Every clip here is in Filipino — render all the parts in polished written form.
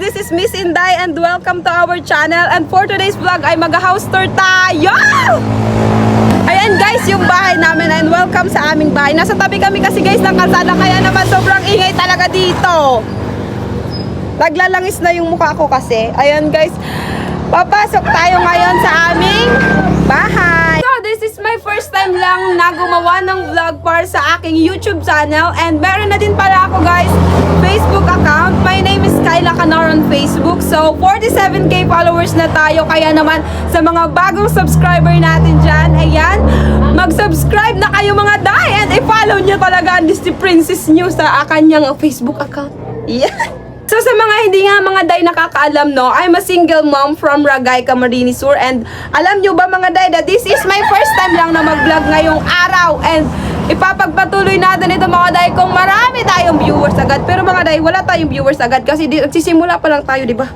This is Miss Inday and welcome to our channel. And for today's vlog ay mag-house tour tayo! Ayan guys, yung bahay namin and welcome sa aming bahay. Nasa tabi kami kasi guys ng kalsada kaya naman sobrang ingay talaga dito. Naglalangis na yung mukha ko kasi. Ayan guys, papasok tayo ngayon sa aming bahay. So this is my first time lang na gumawa ng vlog para sa aking YouTube channel. And meron na din pala ako guys Facebook account. My name is Kyla Canor on Facebook. So 47k followers na tayo. Kaya naman sa mga bagong subscriber natin dyan, ayan, mag-subscribe na kayo mga day. And i-follow nyo talaga ang Disney Princess nyo sa kanyang Facebook account. Yeah. So sa mga hindi nga mga day nakakaalam, no, I'm a single mom from Ragay, Camarines Sur. And alam nyo ba mga day that this is my first time lang na mag-vlog ngayong araw. And ipapagpatuloy natin ito mga day kung marami tayong viewers agad. Pero mga day, wala tayong viewers agad kasi nagsisimula pa lang tayo, di ba?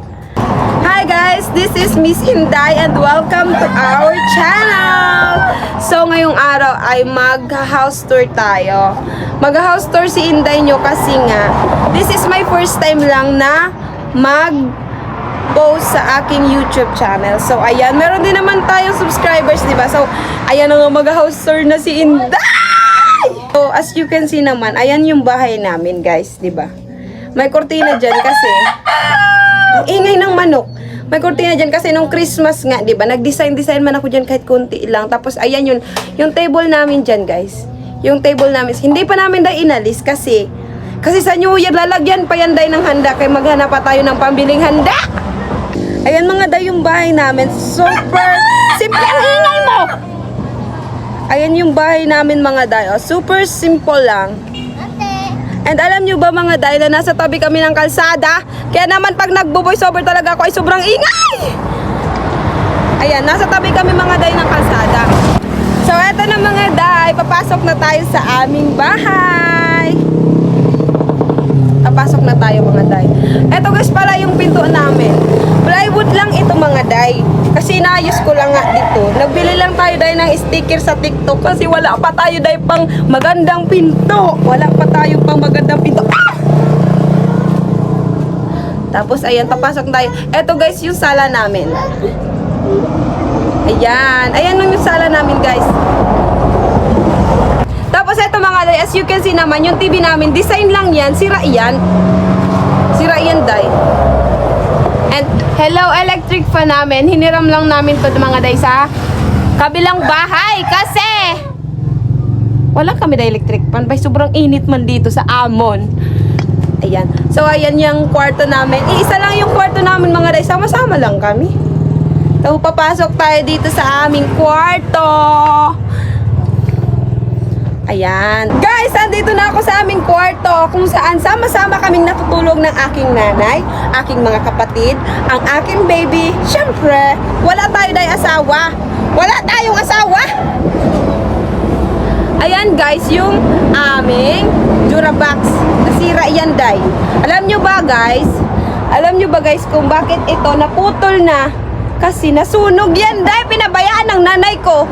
Hi guys, this is Miss Inday and welcome to our channel. So ngayong araw ay mag-house tour tayo. Mag-house tour si Inday nyo kasi nga this is my first time lang na mag-post sa aking YouTube channel. So ayan, meron din naman tayong subscribers, diba? So ayan na nga, mag-house tour na si Inday. So as you can see naman, ayan yung bahay namin guys, diba? May kortina dyan kasi ang ingay ng manok. May kortina dyan kasi nung Christmas nga, diba? Nag-design man ako dyan kahit konti lang. Tapos ayan yun, yung table namin dyan guys. Yung table namin, hindi pa namin dahil inalis kasi sa New Year lalagyan pa yan dahil ng handa kaya maghanap pa tayo ng pambiling handa. Ayan mga day yung bahay namin, super simple. Ang ingay mo! Ayan yung bahay namin mga day, oh, super simple lang. And alam nyo ba mga day na nasa tabi kami ng kalsada, kaya naman pag nagbo-voice over talaga ako ay sobrang ingay. Ayan, nasa tabi kami mga day ng kalsada. So, eto na mga day, papasok na tayo sa aming bahay. Papasok na tayo mga day. Eto guys pala yung pinto namin. Plywood lang ito mga day. Kasi naayos ko lang nga dito. Nagbili lang tayo day ng sticker sa TikTok kasi wala pa tayo day pang magandang pinto. Wala pa tayo pang magandang pinto. Ah! Tapos ayan, papasok tayo. Eto guys yung sala namin. Ayan. Ayan yung sala namin guys. Tapos ito mga day, as you can see naman, yung TV namin, design lang yan. Sira yan. Sira yan day. And hello electric fan namin. Hiniram lang namin to mga day sa kabilang bahay. Kasi wala kami na electric fan. Bay, sobrang init man dito sa Amon. Ayan. So ayan yung kwarto namin. Iisa lang yung kwarto namin mga day. Sama-sama lang kami. So, papasok tayo dito sa aming kwarto. Ayan. Guys, andito na ako sa aming kwarto kung saan sama-sama kaming natutulog ng aking nanay, aking mga kapatid, ang aking baby. Siyempre, wala tayo dahil asawa. Wala tayong asawa. Ayan guys, yung aming Durabox. Nasira yan day. Alam nyo ba guys kung bakit ito naputol na? Kasi nasunog yan dahil pinabayaan ng nanay ko.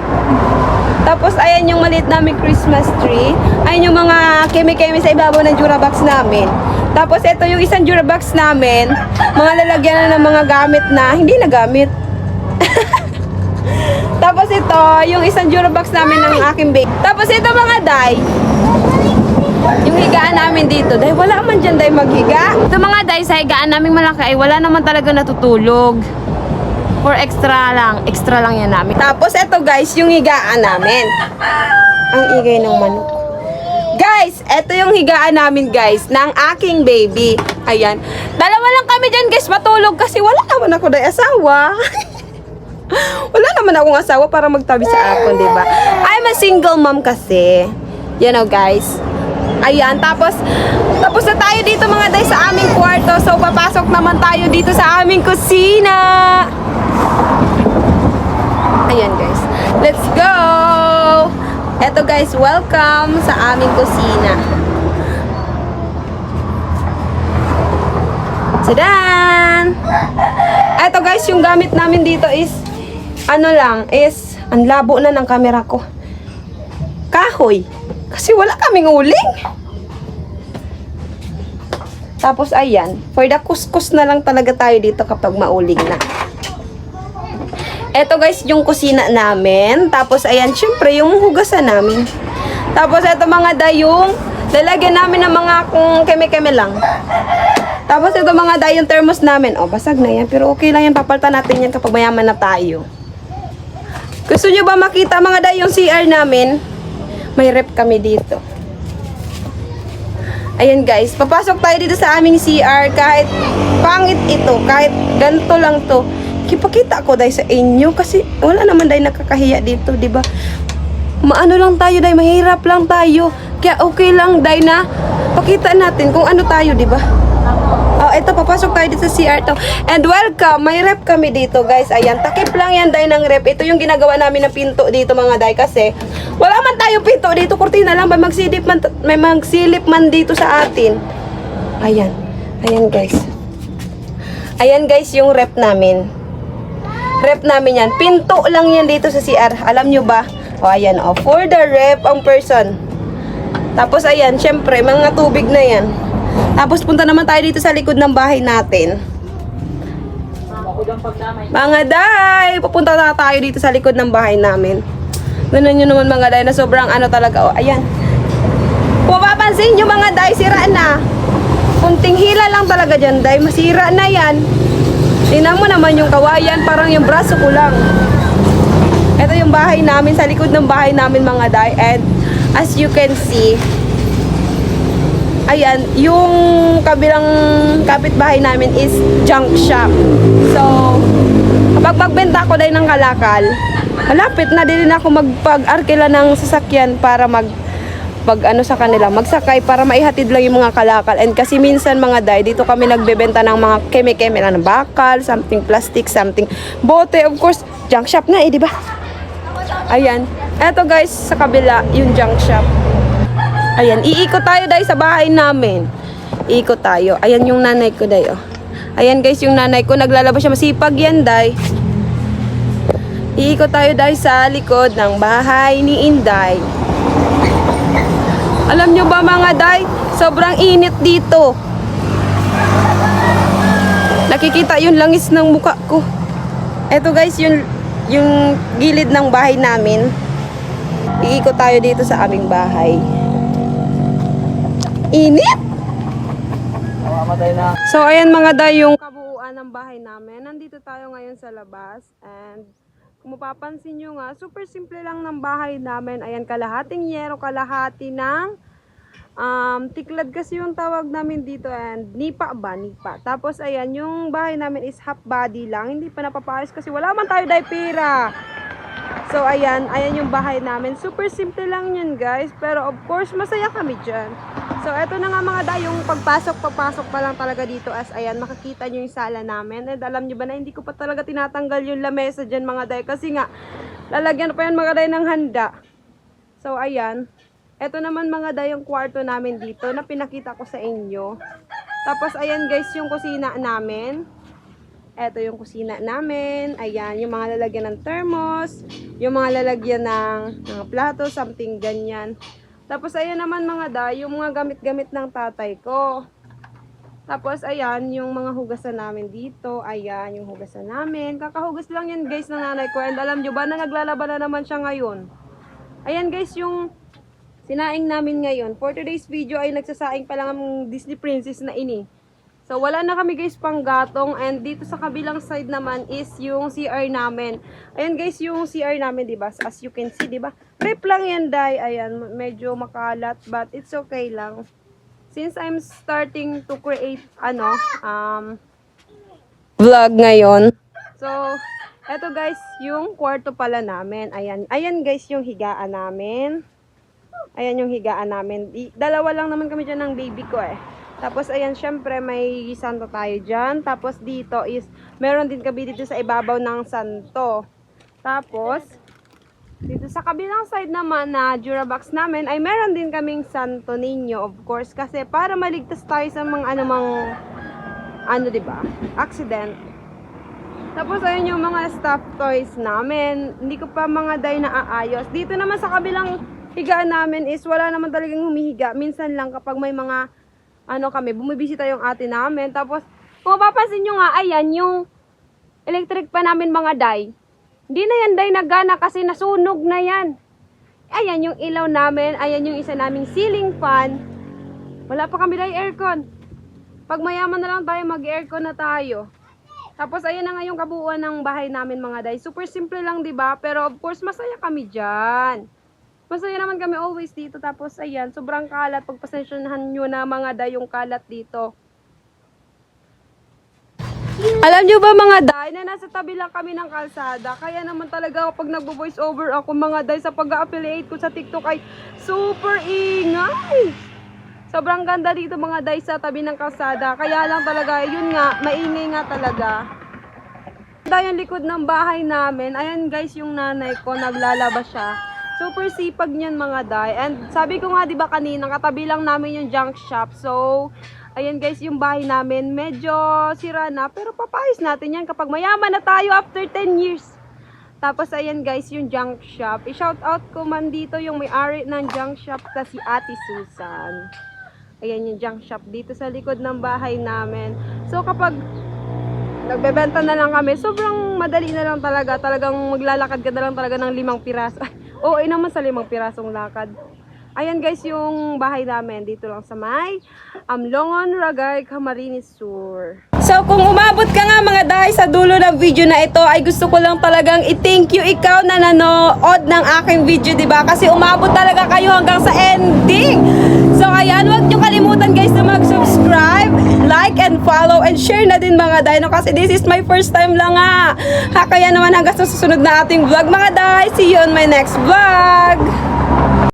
Tapos ayan yung maliit namin Christmas tree. Ayan yung mga keme-keme sa ibabaw ng Durabox namin. Tapos ito yung isang Durabox namin. Mga lalagyan na ng mga gamit na hindi nagamit. Tapos ito yung isang Durabox namin ng aking baby. Tapos ito mga day, yung higaan namin dito. Dahil wala man dyan day maghiga. Ito mga day sa higaan namin malaki ay wala naman talaga natutulog. For extra lang yan namin. Tapos eto guys, yung higaan namin. Ang igay ng manok. Guys, eto yung higaan namin guys, ng aking baby. Ayan. Dalawa lang kami dyan guys matulog kasi wala naman ako na asawa. Wala naman akong asawa para magtabi sa akin, diba? I'm a single mom kasi. You know guys. Ayan, tapos na tayo dito mga day sa aming kwarto. So papasok naman tayo dito sa aming kusina. Ayan guys, let's go! Eto guys, welcome sa aming kusina. Tadan! Eto guys, yung gamit namin dito is ang labo na ng camera ko. Kahoy. Kasi wala kaming uling. Tapos ayan, for the kuskus na lang talaga tayo dito kapag mauling na. Eto guys, yung kusina namin. Tapos ayan, syempre yung hugasan namin. Tapos eto mga day, yung lalagyan namin ng mga kung keme-keme lang. Tapos ito mga day, yung thermos namin. Oh, basag na yan. Pero okay lang yan. Papalitan natin yan kapag mayaman na tayo. Gusto nyo ba makita mga day yung CR namin? May rep kami dito. Ayan guys, papasok tayo dito sa aming CR. Kahit pangit ito, kahit ganito lang to, kipakita ko day sa inyo. Kasi wala naman day nakakahiya dito, di ba? Maano lang tayo day, mahirap lang tayo. Kaya okay lang day na pakita natin kung ano tayo, di ba? Oh, ito, papasok tayo dito sa CR to. And welcome, may rep kami dito guys. Ayan, takip lang yan day ng rep. Ito yung ginagawa namin ng pinto dito mga day. Kasi wala man tayong pinto dito, kurtina lang. May magsilip man dito sa atin. Ayan, ayan guys. Ayan guys yung rep namin. Rep namin yan. Pinto lang yan dito sa CR. Alam nyo ba? O ayan, o, for the rep ang person. Tapos ayan, syempre, mga tubig na yan. Tapos punta naman tayo dito sa likod ng bahay natin. Mga day, pupunta na tayo dito sa likod ng bahay namin. Ganun nyo naman mga day na sobrang ano talaga. O, ayan. Kung mapapansin nyo mga day, sira na. Kunting hila lang talaga dyan day, masira na yan. Tingnan mo naman yung kawayan, parang yung braso ko lang. Ito yung bahay namin, sa likod ng bahay namin mga day. And as you can see, ayan, yung kabilang kapitbahay namin is junk shop. So, kapag magbenta ko dahil ng kalakal, malapit na din ako magpag-arkila ng sasakyan para ano sa kanila, magsakay para maihatid lang yung mga kalakal. And kasi minsan mga day, dito kami nagbebenta ng mga keme-keme ng bakal, something plastic, something bote. Of course, junk shop na di ba? Ayan. Eto guys, sa kabila, yung junk shop. Ayan, iikot tayo day sa bahay namin. Iikot tayo. Ayan yung nanay ko day, oh. Ayan guys, yung nanay ko, naglalaba siya, masipag yan day. Iikot tayo day sa likod ng bahay ni Inday. Alam nyo ba mga day, sobrang init dito. Nakikita yung langis ng mukha ko. Eto guys, yung gilid ng bahay namin. Iikot tayo dito sa aming bahay. Init! So, ayan mga day, yung kabuuan ng bahay namin. Nandito tayo ngayon sa labas. And, kung mapapansin nyo nga, super simple lang ng bahay namin. Ayan, kalahating yero, kalahati ng tiklad kasi yung tawag namin dito. And, nipa ba? Nipa. Tapos, ayan, yung bahay namin is half body lang. Hindi pa napapaayos kasi wala man tayo day pera. So, ayan yung bahay namin. Super simple lang yun, guys. Pero, of course, masaya kami dyan. So, eto na nga mga day, yung papasok pa lang talaga dito as, ayan, makikita nyo yung sala namin. And alam nyo ba na hindi ko pa talaga tinatanggal yung lamesa dyan, mga day. Kasi nga, lalagyan pa yan mga day ng handa. So, ayan. Eto naman mga day, yung kwarto namin dito na pinakita ko sa inyo. Tapos, ayan guys, yung kusina namin. Eto yung kusina namin. Ayan, yung mga lalagyan ng thermos. Yung mga lalagyan ng plato, something ganyan. Tapos, ayan naman mga day, yung mga gamit-gamit ng tatay ko. Tapos, ayan, yung mga hugasan namin dito. Ayan, yung hugasan namin. Kakahugas lang yan guys ng nanay ko. And alam nyo ba na naglalaba na naman siya ngayon? Ayan guys, yung sinaing namin ngayon. For today's video ay nagsasaing pa lang ang Disney Princess na ini. So, wala na kami guys pang gatong. And dito sa kabilang side naman is yung CR namin. Ayan guys, yung CR namin, diba? As you can see, diba? Rip lang yan, day. Ayan, medyo makalat. But it's okay lang. Since I'm starting to create, vlog ngayon. So, eto guys, yung kwarto pala namin. Ayan. Ayan guys, yung higaan namin. Ayan yung higaan namin. Dalawa lang naman kami dyan ng baby ko eh. Tapos, ayan, syempre, may santo tayo dyan. Tapos, dito is, meron din kami dito sa ibabaw ng santo. Tapos, dito sa kabilang side naman na Durabox namin, ay meron din kaming Santo Niño, of course. Kasi, para maligtas tayo sa mga diba, accident. Tapos, ayun yung mga stuffed toys namin. Hindi ko pa mga day na aayos. Dito naman sa kabilang higaan namin is, wala naman talagang humihiga. Minsan lang kapag may mga ano kami, bumibisita yung ate namin. Tapos, kung mapapansin nyo nga, ayan, yung electric pa namin mga day. Hindi na yan day nagana kasi nasunog na yan. Ayan yung ilaw namin, ayan yung isa naming ceiling fan. Wala pa kami day aircon. Pag mayaman na lang tayo, mag-aircon na tayo. Tapos ayan na nga yung kabuuan ng bahay namin mga day. Super simple lang, 'di ba? Pero of course masaya kami diyan. Masaya naman kami always dito. Tapos ayan, sobrang kalat. Pagpasensyahan nyo na mga day yung kalat dito. Alam nyo ba mga day, na nasa tabi lang kami ng kalsada. Kaya naman talaga kapag nagbo-voice over ako mga day sa pag-affiliate ko sa TikTok ay super ingay. Sobrang ganda dito mga day sa tabi ng kalsada. Kaya lang talaga, yun nga, maingay nga talaga. Dahil yung likod ng bahay namin, ayan guys yung nanay ko, naglalaba siya. Super sipag niyan mga day. And sabi ko nga diba kanina, katabi lang namin yung junk shop. So, ayan guys yung bahay namin, medyo sira na. Pero papayos natin yan kapag mayaman na tayo after 10 years. Tapos ayan guys yung junk shop. I-shout out ko man dito yung may-ari ng junk shop kasi Ate Susan. Ayan yung junk shop dito sa likod ng bahay namin. So kapag nagbebenta na lang kami, sobrang madali na lang talaga. Talagang maglalakad ka na lang talaga ng 5 piraso. Oo, naman sa 5 pirasong lakad. Ayan guys yung bahay namin. Dito lang sa may Amlongon, Ragay, Camarines Sur. So kung umabot ka nga mga day sa dulo ng video na ito, ay gusto ko lang talagang i-thank you ikaw na nanood ng aking video, diba? Kasi umabot talaga kayo hanggang sa ending. So ayan, huwag nyo kalimutan guys na mag-subscribe, like and follow and share na din mga day, no? Kasi this is my first time lang nga. Kaya naman hanggang sa susunod na ating vlog mga day. See you on my next vlog.